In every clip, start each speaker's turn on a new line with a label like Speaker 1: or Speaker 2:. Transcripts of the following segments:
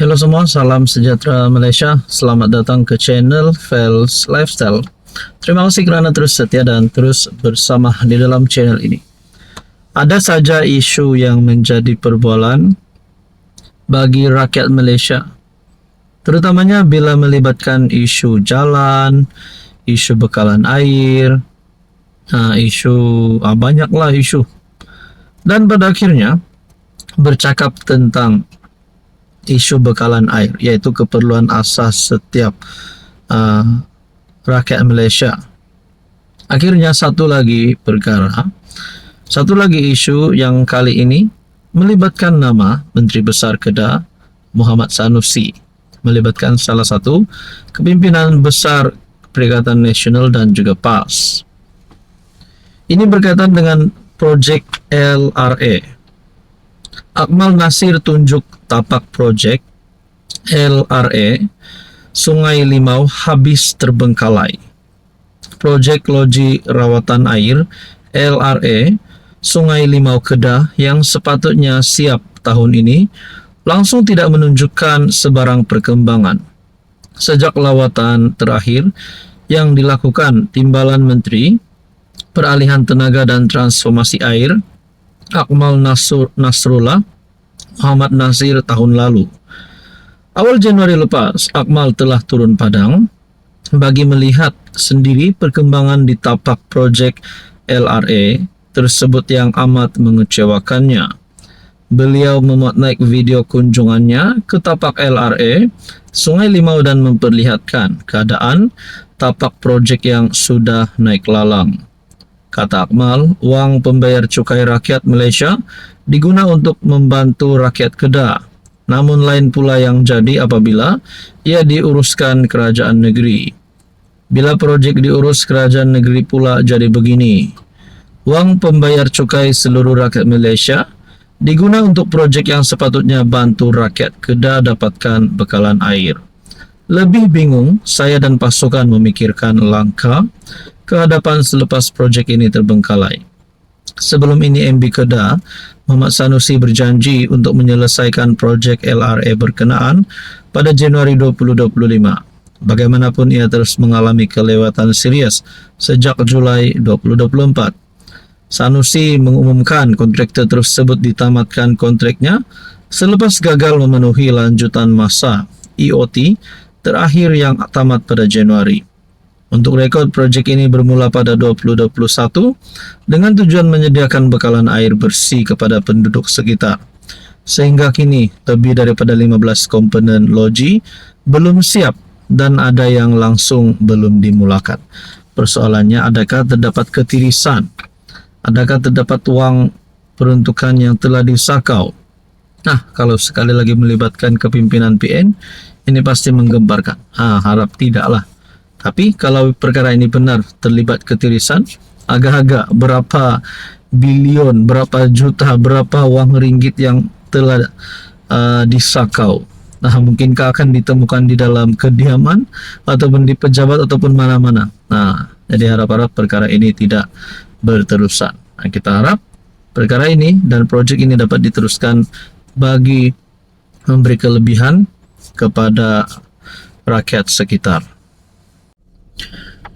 Speaker 1: Halo semua, salam sejahtera Malaysia. Selamat datang ke channel Fels Lifestyle. Terima kasih kerana terus setia dan terus bersama di dalam channel ini. Ada saja isu yang menjadi perbualan bagi rakyat Malaysia, terutamanya bila melibatkan isu jalan, isu bekalan air, banyaklah isu. Dan pada akhirnya bercakap tentang isu bekalan air, iaitu keperluan asas setiap rakyat Malaysia. Akhirnya satu lagi isu yang kali ini melibatkan nama Menteri Besar Kedah Muhammad Sanusi, melibatkan salah satu kepimpinan besar Perikatan Nasional dan juga PAS. Ini berkaitan dengan projek LRA. Akmal Nasir tunjuk tapak projek LRA Sungai Limau habis terbengkalai. Projek loji rawatan air LRA Sungai Limau Kedah yang sepatutnya siap tahun ini langsung tidak menunjukkan sebarang perkembangan. Sejak lawatan terakhir yang dilakukan Timbalan Menteri Peralihan Tenaga dan Transformasi Air Akmal Nasrullah Muhammad Nasir tahun lalu. Awal Januari lepas, Akmal telah turun padang bagi melihat sendiri perkembangan di tapak projek LRA tersebut yang amat mengecewakannya. Beliau memuat naik video kunjungannya ke tapak LRA Sungai Limau dan memperlihatkan keadaan tapak projek yang sudah naik lalang. Kata Akmal, wang pembayar cukai rakyat Malaysia diguna untuk membantu rakyat Kedah. Namun lain pula yang jadi apabila ia diuruskan kerajaan negeri. Bila projek diurus kerajaan negeri pula jadi begini. Wang pembayar cukai seluruh rakyat Malaysia diguna untuk projek yang sepatutnya bantu rakyat Kedah dapatkan bekalan air. Lebih bingung saya dan pasukan memikirkan langkah kehadapan selepas projek ini terbengkalai. Sebelum ini MB Kedah Muhammad Sanusi berjanji untuk menyelesaikan projek LRA berkenaan pada Januari 2025. Bagaimanapun ia terus mengalami kelewatan serius sejak Julai 2024. Sanusi mengumumkan kontraktor tersebut ditamatkan kontraknya selepas gagal memenuhi lanjutan masa EOT terakhir yang tamat pada Januari. Untuk rekod, projek ini bermula pada 2021 dengan tujuan menyediakan bekalan air bersih kepada penduduk sekitar. Sehingga kini, lebih daripada 15 komponen loji belum siap dan ada yang langsung belum dimulakan. Persoalannya, adakah terdapat ketirisan? Adakah terdapat wang peruntukan yang telah disakau? Nah, kalau sekali lagi melibatkan kepimpinan PN, ini pasti menggemparkan. Harap tidaklah. Tapi kalau perkara ini benar terlibat ketirisan, agak-agak berapa bilion, berapa juta, berapa wang ringgit yang telah disakau. Nah, mungkinkah akan ditemukan di dalam kediaman ataupun di pejabat ataupun mana-mana. Nah, jadi harap-harap perkara ini tidak berterusan. Nah, kita harap perkara ini dan projek ini dapat diteruskan bagi memberi kelebihan kepada rakyat sekitar.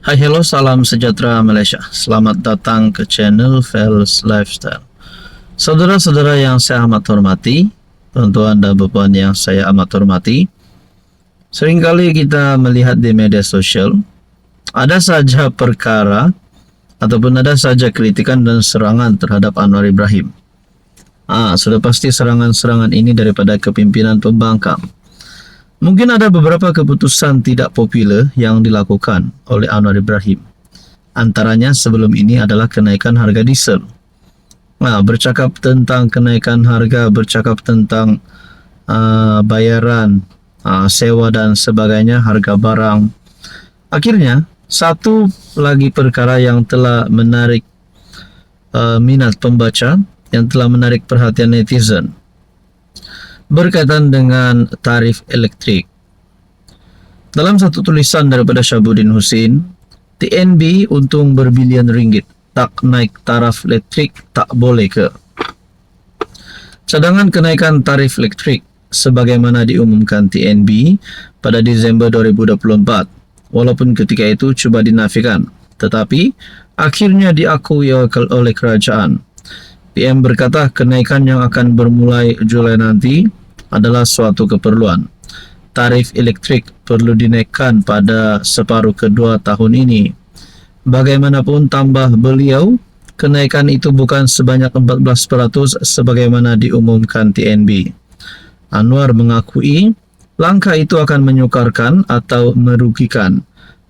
Speaker 1: Hai, hello, salam sejahtera Malaysia. Selamat datang ke channel Fels Lifestyle. Saudara-saudara yang saya amat hormati, tuan-tuan dan puan yang saya amat hormati, seringkali kita melihat di media sosial ada saja perkara ataupun ada saja kritikan dan serangan terhadap Anwar Ibrahim. Sudah pasti serangan-serangan ini daripada kepimpinan pembangkang. Mungkin ada beberapa keputusan tidak popular yang dilakukan oleh Anwar Ibrahim. Antaranya sebelum ini adalah kenaikan harga diesel. Bercakap tentang kenaikan harga, bercakap tentang bayaran, sewa dan sebagainya, harga barang. Akhirnya, satu lagi perkara yang telah menarik minat pembaca, yang telah menarik perhatian netizen, berkaitan dengan tarif elektrik. Dalam satu tulisan daripada Syabuddin Husin, TNB untung berbilion ringgit, tak naik taraf elektrik tak boleh ke? Cadangan kenaikan tarif elektrik sebagaimana diumumkan TNB pada Desember 2024. Walaupun ketika itu cuba dinafikan, tetapi akhirnya diakui oleh kerajaan. PM berkata kenaikan yang akan bermulai Julai nanti adalah suatu keperluan. Tarif elektrik perlu dinaikkan pada separuh kedua tahun ini. Bagaimanapun, tambah beliau, kenaikan itu bukan sebanyak 14% sebagaimana diumumkan TNB. Anwar mengakui langkah itu akan menyukarkan atau merugikan,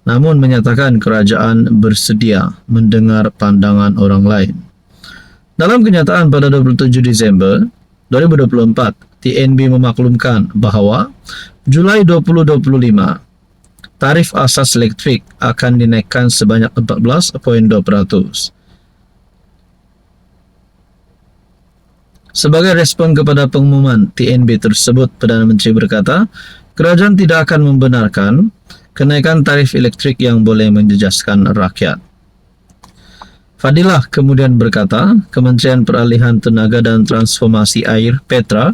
Speaker 1: namun menyatakan kerajaan bersedia mendengar pandangan orang lain. Dalam kenyataan pada 27 Desember 2024, TNB memaklumkan bahwa Julai 2025, tarif asas elektrik akan dinaikkan sebanyak 14.2%. Sebagai respon kepada pengumuman TNB tersebut, Perdana Menteri berkata, kerajaan tidak akan membenarkan kenaikan tarif elektrik yang boleh menjejaskan rakyat. Fadilah kemudian berkata, Kementerian Peralihan Tenaga dan Transformasi Air (Petra)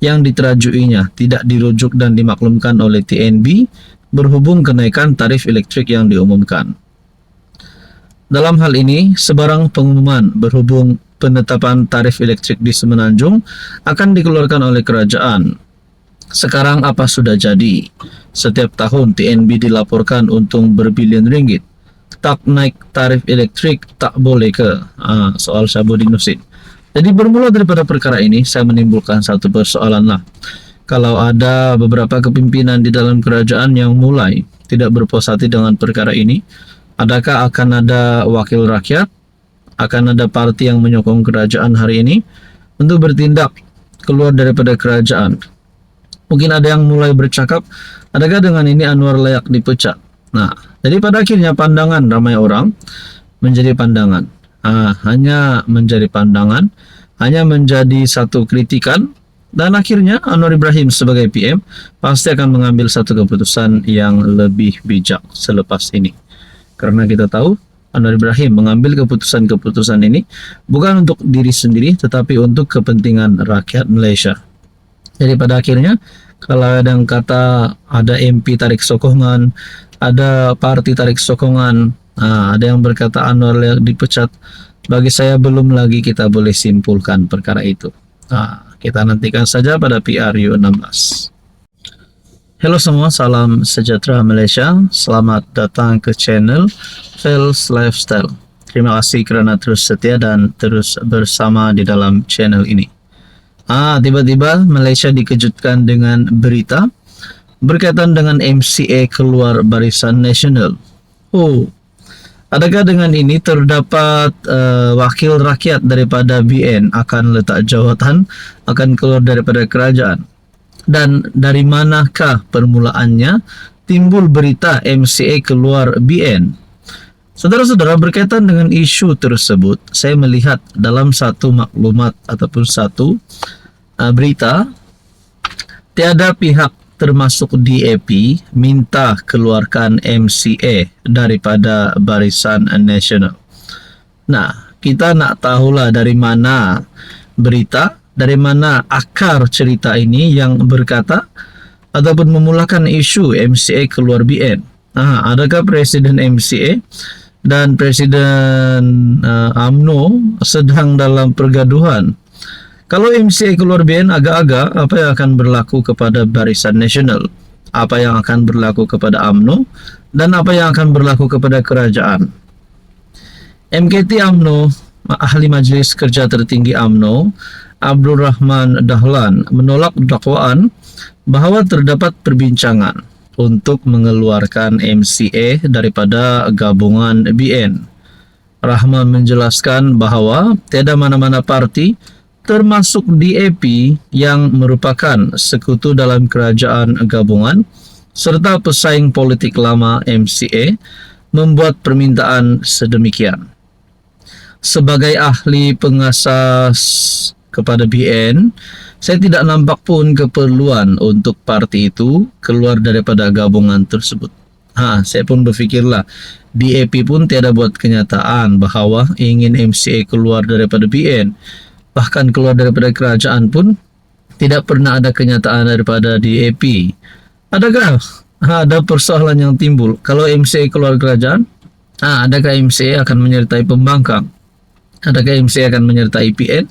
Speaker 1: yang diterajuinya tidak dirujuk dan dimaklumkan oleh TNB berhubung kenaikan tarif elektrik yang diumumkan. Dalam hal ini, sebarang pengumuman berhubung penetapan tarif elektrik di Semenanjung akan dikeluarkan oleh kerajaan. Sekarang apa sudah jadi? Setiap tahun TNB dilaporkan untung berbilion ringgit. Tak naik tarif elektrik tak boleh ke? Soal Syabudin Nursin. Jadi bermula daripada perkara ini, saya menimbulkan satu persoalan lah. Kalau ada beberapa kepimpinan di dalam kerajaan yang mulai tidak berpuas hati dengan perkara ini, adakah akan ada wakil rakyat? Akan ada parti yang menyokong kerajaan hari ini untuk bertindak keluar daripada kerajaan? Mungkin ada yang mulai bercakap, adakah dengan ini Anwar layak dipecat? Nah, jadi pada akhirnya pandangan ramai orang menjadi pandangan. Hanya menjadi pandangan, hanya menjadi satu kritikan, dan akhirnya Anwar Ibrahim sebagai PM pasti akan mengambil satu keputusan yang lebih bijak selepas ini. Karena kita tahu Anwar Ibrahim mengambil keputusan-keputusan ini bukan untuk diri sendiri, tetapi untuk kepentingan rakyat Malaysia. Jadi pada akhirnya, kalau ada yang kata ada MP tarik sokongan, ada parti tarik sokongan, ada yang berkata Anwar layak dipecat, bagi saya belum lagi kita boleh simpulkan perkara itu. Kita nantikan saja pada PRU 16. Halo semua, salam sejahtera Malaysia. Selamat datang ke channel Fels Lifestyle. Terima kasih kerana terus setia dan terus bersama di dalam channel ini. Tiba-tiba Malaysia dikejutkan dengan berita berkaitan dengan MCA keluar Barisan Nasional. Adakah dengan ini terdapat wakil rakyat daripada BN akan letak jawatan, akan keluar daripada kerajaan? Dan dari manakah permulaannya timbul berita MCA keluar BN? Saudara-saudara, berkaitan dengan isu tersebut, saya melihat dalam satu maklumat ataupun satu berita, tiada pihak termasuk DAP minta keluarkan MCA daripada Barisan Nasional. Nah, kita nak tahulah dari mana berita, dari mana akar cerita ini yang berkata ataupun memulakan isu MCA keluar BN. Adakah Presiden MCA dan Presiden UMNO sedang dalam pergaduhan? Kalau MCA keluar BN, agak-agak apa yang akan berlaku kepada Barisan Nasional? Apa yang akan berlaku kepada UMNO? Dan apa yang akan berlaku kepada kerajaan? MKT UMNO, Ahli Majlis Kerja Tertinggi UMNO, Abdul Rahman Dahlan, menolak dakwaan bahawa terdapat perbincangan untuk mengeluarkan MCA daripada gabungan BN. Rahman menjelaskan bahawa tiada mana-mana parti termasuk DAP yang merupakan sekutu dalam kerajaan gabungan serta pesaing politik lama MCA membuat permintaan sedemikian. Sebagai ahli pengasas kepada BN, saya tidak nampak pun keperluan untuk parti itu keluar daripada gabungan tersebut. Saya pun berfikirlah, DAP pun tiada buat kenyataan bahawa ingin MCA keluar daripada BN. Bahkan keluar daripada kerajaan pun Tidak pernah ada kenyataan daripada DAP. Adakah ada persoalan yang timbul kalau MCA keluar kerajaan? Adakah MCA akan menyertai pembangkang? Adakah MCA akan menyertai PN?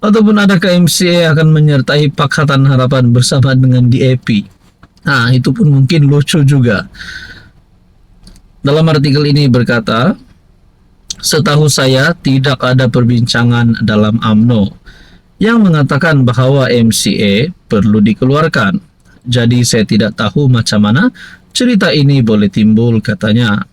Speaker 1: Ataupun adakah MCA akan menyertai Pakatan Harapan bersama dengan DAP? Itu pun mungkin lucu juga. Dalam artikel ini berkata, setahu saya tidak ada perbincangan dalam UMNO yang mengatakan bahwa MCA perlu dikeluarkan. Jadi saya tidak tahu macam mana cerita ini boleh timbul, katanya.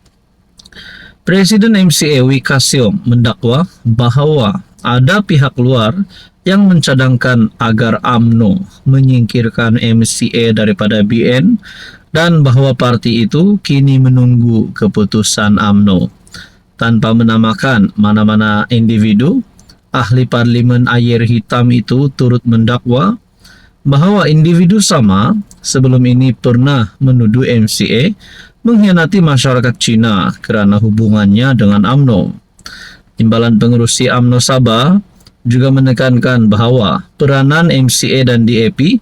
Speaker 1: Presiden MCA Wika Siom mendakwa bahwa ada pihak luar yang mencadangkan agar UMNO menyingkirkan MCA daripada BN dan bahwa parti itu kini menunggu keputusan UMNO. Tanpa menamakan mana-mana individu, ahli parlimen air hitam itu turut mendakwa bahwa individu sama sebelum ini pernah menuduh MCA mengkhianati masyarakat Cina kerana hubungannya dengan UMNO. Timbalan Pengerusi UMNO Sabah juga menekankan bahwa peranan MCA dan DAP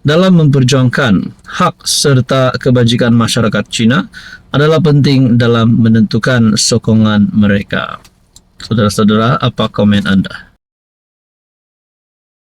Speaker 1: dalam memperjuangkan hak serta kebajikan masyarakat Cina adalah penting dalam menentukan sokongan mereka. Saudara-saudara, apa komen Anda?